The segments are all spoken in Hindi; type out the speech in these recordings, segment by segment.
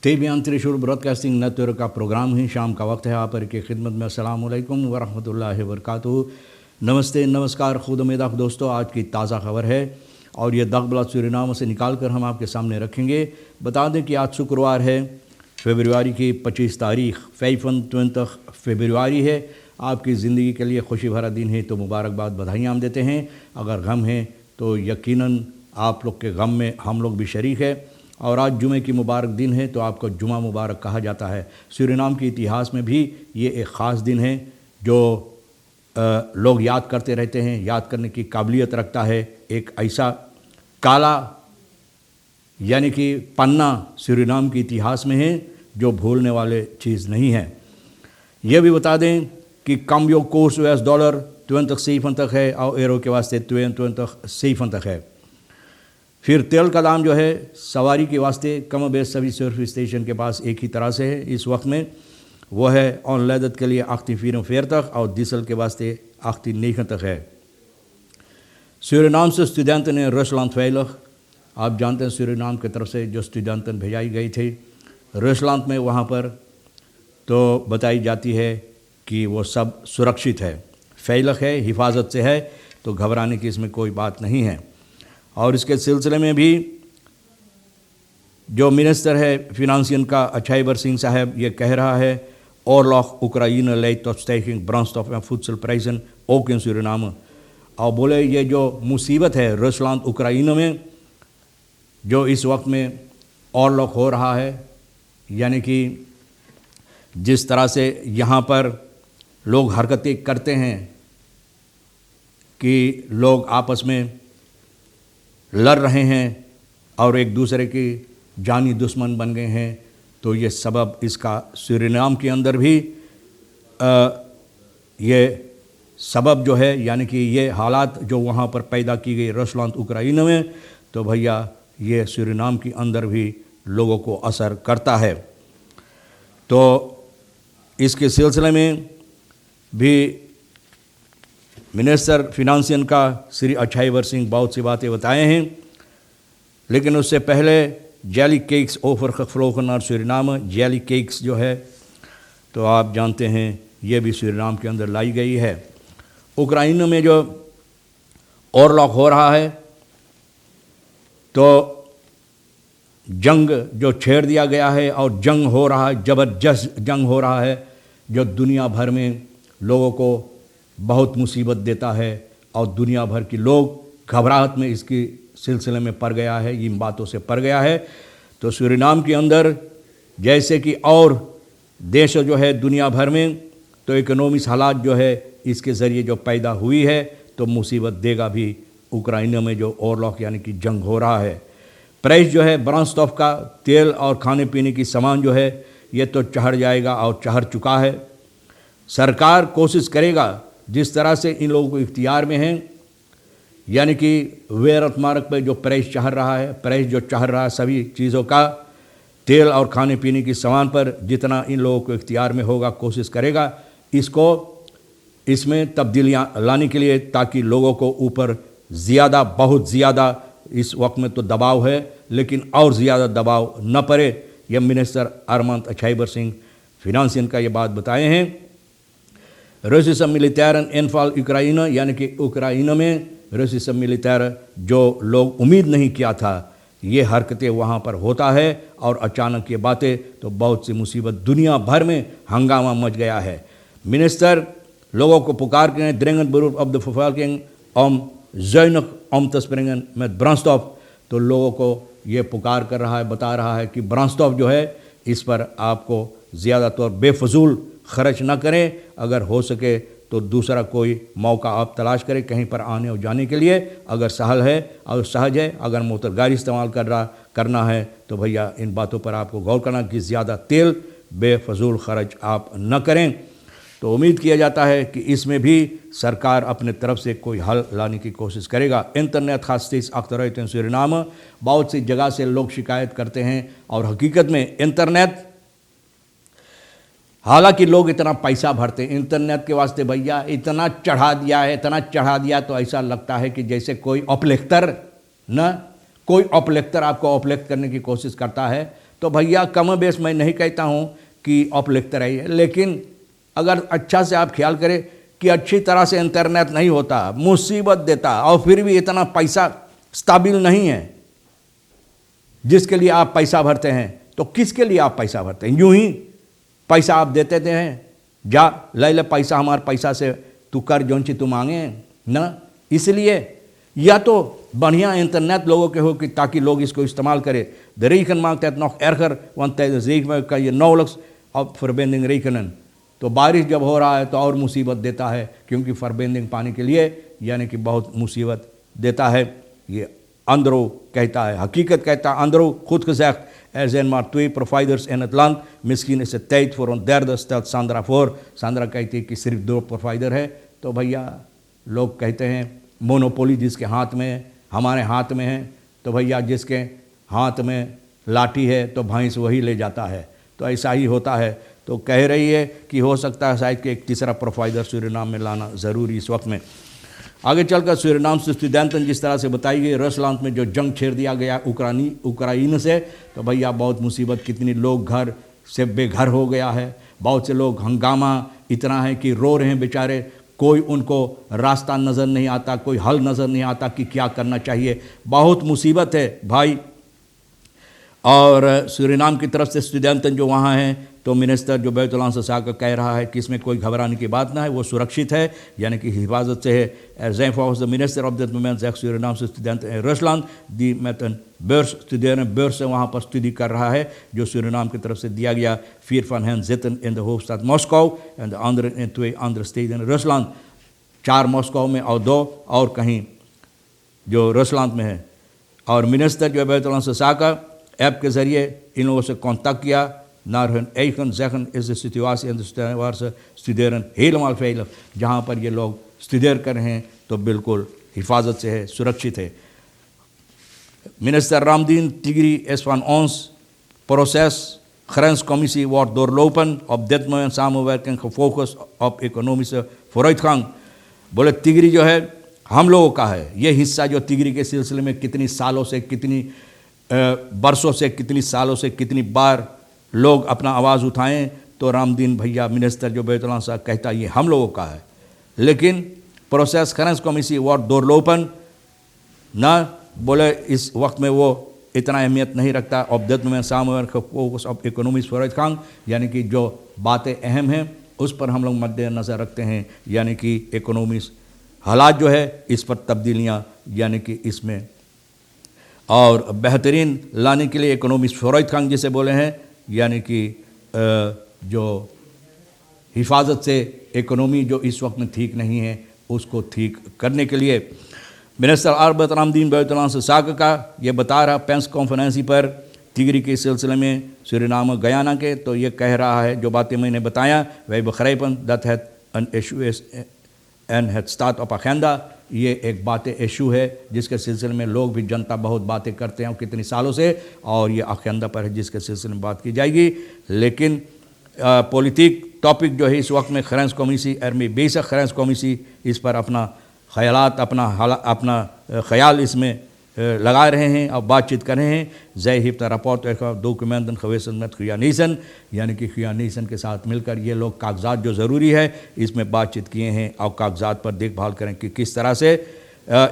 तेबियान त्रिशूल ब्रॉडकास्टिंग नेटवर्क का प्रोग्राम ही शाम का वक्त है। आप पर की खिदमत में अस्सलाम वालेकुम व रहमतुल्लाहि व बरकातुहू। नमस्ते, नमस्कार, खुद उम्मीद दोस्तों। आज की ताज़ा खबर है और ये दगबला सूरीनाम से निकाल कर हम आपके सामने रखेंगे। बता दें कि आज शुक्रवार है, फरवरी की 25 तारीख 25 फरवरी है। आपकी ज़िंदगी के लिए खुशी भरा दिन है तो मुबारकबाद, बधाइयाँ हम देते हैं। अगर गम है तो यकीनन आप लोग के गम में हम लोग भी शरीक है। और आज जुमे की मुबारक दिन है तो आपको जुमा मुबारक कहा जाता है। सूरीनाम के इतिहास में भी ये एक ख़ास दिन है जो लोग याद करते रहते हैं, याद करने की काबिलियत रखता है। एक ऐसा काला यानी कि पन्ना सूरीनाम के इतिहास में है जो भूलने वाले चीज़ नहीं है। यह भी बता दें कि कम्बियो कोर्स US डॉलर 20 है और एरो के वास्ते 20 है। फिर तेल का दाम जो है सवारी के वास्ते कम बेस सभी सर्विस स्टेशन के पास एक ही तरह से है इस वक्त में। वो है ऑन लैदत के लिए 48 और डीजल के वास्ते 89 है। सूरीनाम से स्टूडेंट ने रसलान फैलख, आप जानते हैं सूरीनाम की तरफ से जो स्टूडेंट भेजाई गई थी रसलान में, वहाँ पर तो बताई जाती है कि वो सब सुरक्षित है, फैलख है, हिफाजत से है, तो घबराने की इसमें कोई बात नहीं है। और इसके सिलसिले में भी जो मिनिस्टर है फिनांसियन का अछाईबर सिंह साहब ये कह रहा है oarlock उक्राइन leidt tot stijging brandstof en voedselprijzen ook in Suriname। और बोले ये जो मुसीबत है रूसलैंड उक्राइन में जो इस वक्त में ओरलॉक हो रहा है, यानी कि जिस तरह से यहाँ पर लोग हरकतें करते हैं कि लोग आपस में लड़ रहे हैं और एक दूसरे की जानी दुश्मन बन गए हैं, तो ये सबब इसका सूरीनाम के अंदर भी ये सबब जो है, यानी कि ये हालात जो वहाँ पर पैदा की गई रूसलैंड उक्राइन में, तो भैया ये सूरीनाम के अंदर भी लोगों को असर करता है। तो इसके सिलसिले में भी मिनिस्टर फिनांसियन का श्री अछाईबर सिंह बहुत सी बातें बताए हैं, लेकिन उससे पहले जेली केक्स ओफर फ्लोकनार सूरीनाम, जेली केक्स जो है तो आप जानते हैं ये भी सूरीनाम के अंदर लाई गई है। उक्राइन में जो ओरलॉक हो रहा है तो जंग जो छेड़ दिया गया है और जंग हो रहा है, ज़बरदस्त जंग हो रहा है जो दुनिया भर में लोगों को बहुत मुसीबत देता है और दुनिया भर के लोग घबराहट में इसके सिलसिले में पड़ गया है, इन बातों से पड़ गया है। तो सूरीनाम के अंदर जैसे कि और देश जो है दुनिया भर में, तो इकोनॉमिक हालात जो है इसके ज़रिए जो पैदा हुई है तो मुसीबत देगा भी उक्राइन में जो ओरलॉक यानी कि जंग हो रहा है। प्राइस जो है ब्रांडस्टॉफ का, तेल और खाने पीने की सामान जो है ये तो चढ़ जाएगा और चढ़ चुका है। सरकार कोशिश करेगा जिस तरह से इन लोगों को इख्तियार में है, यानी कि वेरत मार्ग पर जो प्राइस चढ़ रहा है, प्राइस जो चढ़ रहा है सभी चीज़ों का, तेल और खाने पीने की सामान पर जितना इन लोगों को इख्तियार में होगा कोशिश करेगा इसको इसमें तब्दीलियाँ लाने के लिए, ताकि लोगों को ऊपर ज़्यादा बहुत ज़्यादा इस वक्त में तो दबाव है लेकिन और ज़्यादा दबाव न पड़े। यह मिनिस्टर अरमांत अछाईबर सिंह फिनांसियन का ये बात बताए हैं। रूसिसम मिलिटारन एनफाल यूक्राइन, यानी कि उक्राइन में रूसिसम मिलिटार जो लोग उम्मीद नहीं किया था ये हरकतें वहाँ पर होता है और अचानक ये बातें, तो बहुत सी मुसीबत दुनिया भर में हंगामा मच गया है। मिनिस्टर लोगों को पुकार के ड्रेंगन बरूफ ऑफ द फुफाकिंग ओम जैनक ओम तस्प्रिंगन में ब्रांडस्टॉफ, तो लोगों को ये पुकार कर रहा है, बता रहा है कि ब्रांडस्टॉफ जो है इस पर आपको ज़्यादा तौर बेफजूल खर्च ना करें, अगर हो सके तो दूसरा कोई मौका आप तलाश करें कहीं पर आने और जाने के लिए। अगर सहल है और सहज है, अगर मोटर गाड़ी इस्तेमाल करना है तो भैया इन बातों पर आपको गौर करना कि ज़्यादा तेल बेफजूल खर्च आप न करें। तो उम्मीद किया जाता है कि इसमें भी सरकार अपने तरफ से कोई हल लाने की कोशिश करेगा। इंटरनेट खासतीस अख्तर सूरीनाम, बहुत सी जगह से लोग शिकायत करते हैं और हकीकत में इंटरनेट, हालांकि लोग इतना पैसा भरते हैं इंटरनेट के वास्ते, भैया इतना चढ़ा दिया है, इतना चढ़ा दिया तो ऐसा लगता है कि जैसे कोई अपलेक्टर न कोई ऑपलेक्टर आपको ऑपलेक्ट करने की कोशिश करता है, तो भैया कम बेस मैं नहीं कहता हूँ कि आप लिखते रहिए, लेकिन अगर अच्छा से आप ख्याल करें कि अच्छी तरह से इंटरनेट नहीं होता, मुसीबत देता, और फिर भी इतना पैसा स्टेबल नहीं है जिसके लिए आप पैसा भरते हैं, तो किसके लिए आप पैसा भरते हैं? यूं ही पैसा आप देते थे हैं, जा ले ले पैसा, हमारे पैसा से तू कर जोन ची तू मांगे ना। इसलिए या तो बढ़िया इंटरनेट लोगों के हो कि ताकि लोग इसको इस्तेमाल करें। द रीकन मांगते हैं नॉक एरकर वनते में का ये नौलक्स और फरबेंडिंग रीकनन, तो बारिश जब हो रहा है तो और मुसीबत देता है, क्योंकि फरबेंडिंग पानी के लिए यानी कि बहुत मुसीबत देता है। ये अंदरो कहता है, हकीकत कहता है अंदरो खुद gezegd, er zijn maar 2 providers in het land, misschien is het tijd voor een derde, stelt Sandra voor। Sandra कहती है कि सिर्फ 2 प्रोवाइडर है। तो भैया लोग कहते हैं मोनोपोली जिसके हाथ में है, हमारे हाथ में है, तो भैया जिसके हाथ में लाठी है तो भैंस वही ले जाता है, तो ऐसा ही होता है। तो कह रही है कि हो सकता है शायद कि एक तीसरा प्रोवाइडर सूरीनाम में लाना ज़रूरी इस वक्त में। आगे चलकर सूरीनाम से स्टूडेंटन जिस तरह से बताई गई, रसलान में जो जंग छेड़ दिया गया उक्राइन से, तो भैया बहुत मुसीबत, कितनी लोग घर से बेघर हो गया है, बहुत से लोग हंगामा इतना है कि रो रहे हैं बेचारे, कोई उनको रास्ता नज़र नहीं आता, कोई हल नज़र नहीं आता कि क्या करना चाहिए, बहुत मुसीबत है भाई। और सूरीनाम की तरफ से स्टूडेंटन जो वहाँ हैं, तो मिनिस्टर जो बैतुल ससा का कह रहा है कि इसमें कोई घबराने की बात ना है, वो सुरक्षित है, यानी कि हिफाजत से है। Zijn volgens de minister op dit moment zegt Surinaamse studenten in Rusland die met een beurs studeren, beurs वहाँ पर studie कर रहा है, जो सूरीनाम की तरफ से दिया गया। 4 van hen zitten in de hoofdstad Moskou en de anderen in 2 andere steden in Rusland, 4 Moscow में और 2 और कहीं जो रूसलैंड में है। और मिनिस्टर जो बैतुल ससा का ऐप के ज़रिए इन लोगों से कॉन्टैक्ट किया, naar hun eigen zeggen is de situatie in de steden waar ze studeren helemaal veilig, जहाँ पर ये लोग स्टूडेर कर रहे हैं तो बिल्कुल हिफाजत से है, सुरक्षित है। Minister Ramdien Tigri is van ons proces grenscommissie wordt doorlopen, op dit moment samenwerking gefocust op economische vooruitgang। बोले तिगरी जो है हम लोगों का है, ये हिस्सा जो तिगरी के सिलसिले में कितनी सालों से, कितनी बरसों से, कितनी सालों से, कितनी बार लोग अपना आवाज़ उठाएं, तो रामदीन भैया मिनिस्टर जो बैतुल साहब कहता ये हम लोगों का है। लेकिन प्रोसेस grenscommissie wordt doorlopen ना, बोले इस वक्त में वो इतना अहमियत नहीं रखता। ऑफ दिट में samenwerking focus of economic vooruitgang, यानी कि जो बातें अहम हैं उस पर हम लोग मद्देनज़र रखते हैं, यानी कि इकोनॉमिक हालात जो है इस पर तब्दीलियाँ, यानी कि इसमें और बेहतरीन लाने के लिए इकोनॉमिक vooruitgang जिसे बोले हैं, यानी कि जो हिफाजत से इकोनॉमी जो इस वक्त में ठीक नहीं है उसको ठीक करने के लिए। मिनिस्टर अरबत रामदीन बैतुल ससा का ये बता रहा पेंस कॉन्फ्रेंस पर तिगरी के सिलसिले में सूरीनाम गयाना के, तो ये कह रहा है जो बातें मैंने बताया, वही begrijpen dat het een issue is en het staat op agenda। ये एक बातें इशू है जिसके सिलसिले में लोग भी, जनता बहुत बातें करते हैं कितनी सालों से, और ये अखेंदा पर है जिसके सिलसिले में बात की जाएगी। लेकिन पॉलिटिक टॉपिक जो है इस वक्त में grenscommissie एरमी बेशक grenscommissie इस पर अपना ख्यालात, अपना ख्याल इसमें लगा रहे हैं और बातचीत कर रहे हैं। zij heeft een rapport documenten gewisseld met Guyanissen, यानी कि Guyanissen के साथ मिलकर ये लोग कागजात जो ज़रूरी है इसमें बातचीत किए हैं और कागजात पर देखभाल करें कि किस तरह से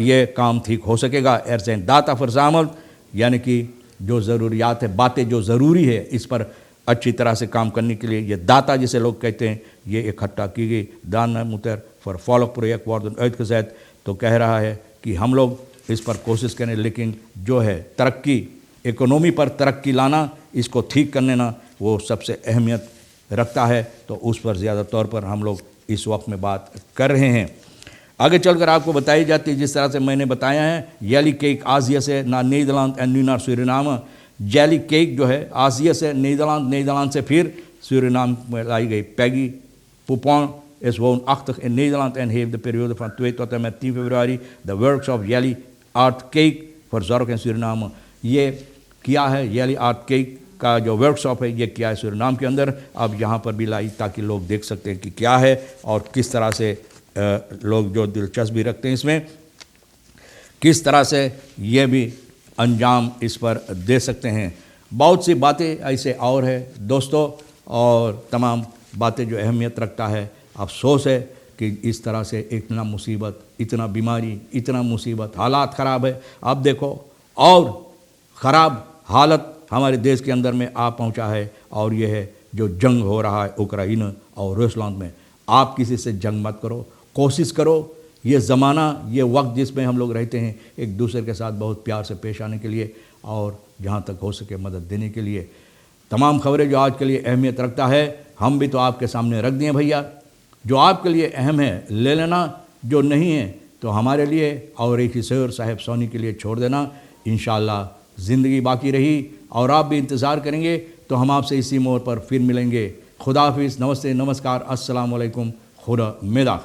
ये काम ठीक हो सकेगा। er zijn data verzameld, यानी कि जो ज़रूरियात है, बातें जो ज़रूरी है इस पर अच्छी तरह से काम करने के लिए ये दाता जिसे लोग कहते हैं ये इकट्ठा की गई। दान मुतर vervolg project worden uitgezet, तो कह रहा है कि हम लोग इस पर कोशिश करें, लेकिन जो है तरक्की, इकोनॉमी पर तरक्की लाना, इसको ठीक करने ना, वो सबसे अहमियत रखता है, तो उस पर ज़्यादा तौर पर हम लोग इस वक्त में बात कर रहे हैं। आगे चलकर आपको बताई जाती है जिस तरह से मैंने बताया है, जेली केक आसिया से ना नीदरलैंड एंड न्यू नार सूरीनाम। जेली केक जो है आसिया से नीदरलैंड, नीदरलैंड से फिर सूरीनाम में लाई गई। पैगी पुपॉन is woonachtig in Nederland en heeft de periode van 2 tot en met 10 februari de workshop Jelly Art Cake verzorgd in Suriname। ये किया है Jelly Art Cake का जो वर्कशॉप है ये किया है सूरीनाम के अंदर। अब यहाँ पर भी लाई ताकि लोग देख सकते हैं कि क्या है और किस तरह से लोग जो दिलचस्पी रखते हैं इसमें किस तरह से ये भी अंजाम इस पर दे सकते हैं। बहुत सी बातें ऐसे और है दोस्तों, और तमाम बातें जो अहमियत रखता है। अफसोस है कि इस तरह से इतना मुसीबत, इतना बीमारी, इतना मुसीबत, हालात ख़राब है। अब देखो और ख़राब हालत हमारे देश के अंदर में आ पहुंचा है, और ये है जो जंग हो रहा है उक्रेन और रूसलैंड में। आप किसी से जंग मत करो, कोशिश करो ये ज़माना, ये वक्त जिसमें हम लोग रहते हैं, एक दूसरे के साथ बहुत प्यार से पेश आने के लिए और जहाँ तक हो सके मदद देने के लिए। तमाम खबरें जो आज के लिए अहमियत रखता है हम भी तो आपके सामने रख दिए भैया। जो आपके लिए अहम है ले लेना, जो नहीं है तो हमारे लिए और एक ही शेर साहब सोनी के लिए छोड़ देना। इंशाअल्लाह ज़िंदगी बाकी रही और आप भी इंतज़ार करेंगे तो हम आपसे इसी मोड़ पर फिर मिलेंगे। खुदा हाफिज़, नमस्ते, नमस्कार, अस्सलाम वालेकुम, खुदा मेदा।